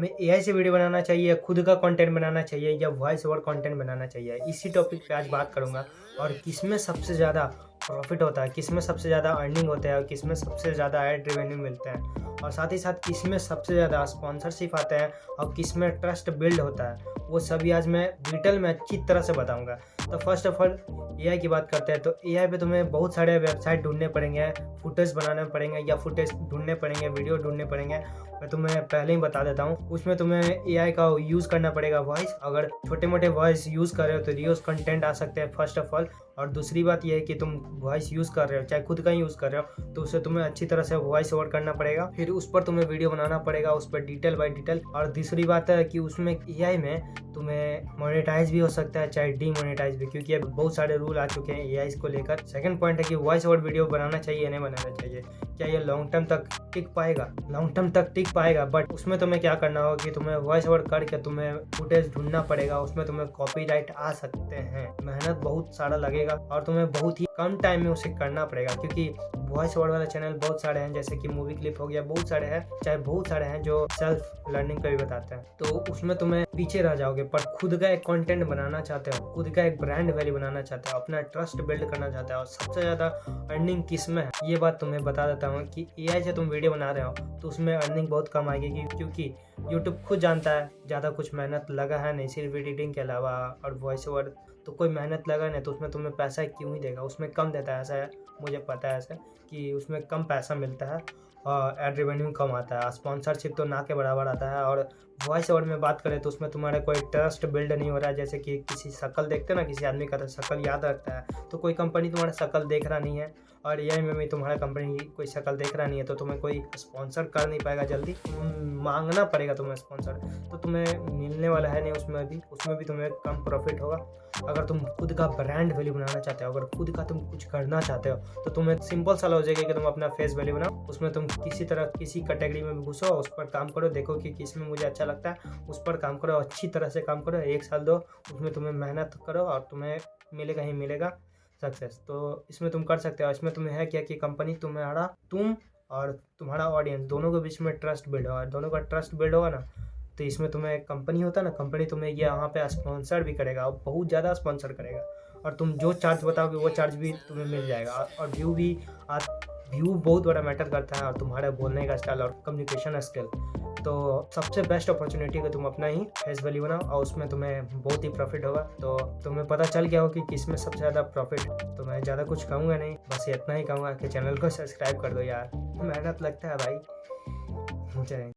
हमें एआई से वीडियो बनाना चाहिए, खुद का कंटेंट बनाना चाहिए या वॉइस ओवर कंटेंट बनाना चाहिए। इसी टॉपिक पे आज बात करूँगा और किसमें सबसे ज़्यादा प्रॉफिट होता है, किसमें सबसे ज़्यादा अर्निंग होता है और किसमें सबसे ज़्यादा ऐड रेवेन्यू मिलता है और साथ ही साथ किसमें सबसे ज़्यादा स्पॉन्सरशिप आते हैं और किसमें ट्रस्ट बिल्ड होता है, वो सभी आज मैं डिटेल में अच्छी तरह से बताऊँगा। तो फर्स्ट ऑफ ऑल एआई की बात करते हैं तो एआई पे तुम्हें बहुत सारे वेबसाइट ढूंढने पड़ेंगे, फुटेज बनाने पड़ेंगे या फुटेज ढूंढने पड़ेंगे, वीडियो ढूंढने पड़ेंगे। मैं तुम्हें पहले ही बता देता हूँ, उसमें तुम्हें एआई का यूज़ करना पड़ेगा वॉइस। अगर छोटे मोटे वॉइस यूज़ कर रहे हो तो रियोस कंटेंट आ सकते हैं फर्स्ट ऑफ ऑल। और दूसरी बात यह है कि तुम वॉइस यूज़ कर रहे हो, चाहे खुद का यूज़ कर रहे हो, तो उसे तुम्हें अच्छी तरह से वॉइस ओवर करना पड़ेगा। फिर उस पर तुम्हें वीडियो बनाना पड़ेगा, उस पर डिटेल बाय डिटेल। और दूसरी बात है कि उसमें एआई में तुम्हें मोनेटाइज भी हो सकता है, चाहे डीमोनेटाइज भी, क्योंकि अब बहुत सारे रूल आ चुके हैं एआई को लेकर। सेकंड पॉइंट है कि वॉइस ओवर वीडियो बनाना चाहिए या नहीं बनाना चाहिए, क्या ये लॉन्ग टर्म तक टिक पाएगा? लॉन्ग टर्म तक टिक पाएगा, बट उसमें तुम्हें क्या करना होगा कि तुम्हें वॉइस ओवर करके तुम्हें फुटेज ढूंढना पड़ेगा, उसमें तुम्हें कॉपीराइट आ सकते हैं, मेहनत बहुत सारा लगेगा और तुम्हें बहुत ही कम टाइम में उसे करना पड़ेगा। क्योंकि वॉइस ओवर वाले चैनल बहुत सारे हैं, जैसे कि मूवी क्लिप हो गया, बहुत सारे हैं, चाहे बहुत सारे हैं जो सेल्फ लर्निंग का भी बताते हैं, तो उसमें तुम्हें पीछे रह जाओगे। पर खुद का एक कंटेंट बनाना चाहते हो, खुद का एक ब्रांड वैल्यू बनाना चाहते हो, अपना ट्रस्ट बिल्ड करना चाहते हो और सबसे ज़्यादा अर्निंग किस में है, ये बात तुम्हें बता देता हूँ कि एआई से तुम वीडियो बना रहे हो तो उसमें अर्निंग बहुत कम आएगी, क्योंकि यूट्यूब खुद जानता है ज़्यादा कुछ मेहनत लगा है नहीं, सिर्फ एडिटिंग के अलावा और वॉइस ओवर तो कोई मेहनत लगा नहीं, तो उसमें तुम्हें पैसा क्यों ही देगा, उसमें कम देता है। ऐसा है, मुझे पता है ऐसा कि उसमें कम पैसा मिलता है और एड रेवेन्यू कम आता है, स्पॉन्सरशिप तो ना के बराबर आता है। और वॉइस ओवर में बात करें तो उसमें तुम्हारा कोई ट्रस्ट बिल्ड नहीं हो रहा है, जैसे कि किसी शक्ल देखते ना, किसी आदमी का तो शक्ल याद रखता है, तो कोई कंपनी तुम्हारा शक्ल देख रहा नहीं है और एआई में भी तुम्हारा कंपनी कोई शक्ल देख रहा नहीं है, तो तुम्हें कोई स्पॉन्सर कर नहीं पाएगा जल्दी, मांगना पड़ेगा तुम्हें स्पॉन्सर, तो तुम्हें मिलने वाला है नहीं। उसमें भी तुम्हें कम प्रॉफिट होगा। अगर तुम खुद का ब्रांड वैल्यू बनाना चाहते हो, अगर खुद का तुम कुछ करना चाहते हो, तो तुम्हें सिंपल सा लॉजिक है कि तुम अपना फेस वैल्यू बनाओ, उसमें तुम किसी तरह किसी कैटेगरी में घुसो, उस पर काम करो, देखो कि किस में मुझे अच्छा लगता है, उस पर काम करो, अच्छी तरह से काम करो, 1 साल दो, उसमें तुम्हें मेहनत करो और तुम्हें मिलेगा ही मिलेगा सक्सेस। तो इसमें तुम कर सकते हो। इसमें तुम्हें है क्या कि कंपनी तुम्हारा, तुम और तुम्हारा ऑडियंस दोनों के बीच में ट्रस्ट बिल्ड होगा, दोनों का ट्रस्ट बिल्ड होगा ना, तो इसमें तुम्हें कंपनी होता है ना, कंपनी तुम्हें ये यहाँ पे स्पॉन्सर भी करेगा और बहुत ज़्यादा स्पॉन्सर करेगा, और तुम जो चार्ज बताओगे वो चार्ज भी तुम्हें मिल जाएगा। और व्यू बहुत बड़ा मैटर करता है, और तुम्हारे बोलने का स्टाइल और कम्युनिकेशन स्किल। तो सबसे बेस्ट अपॉर्चुनिटी है कि तुम अपना ही फेस वैल्यू बनाओ और उसमें तुम्हें बहुत ही प्रॉफिट होगा। तो तुम्हें पता चल गया हो कि किस में सबसे ज़्यादा प्रॉफिट। तो मैं ज़्यादा कुछ कहूँगा नहीं, बस इतना ही कहूँगा कि चैनल को सब्सक्राइब कर दो यार, मेहनत लगता है भाई। जय हिंद।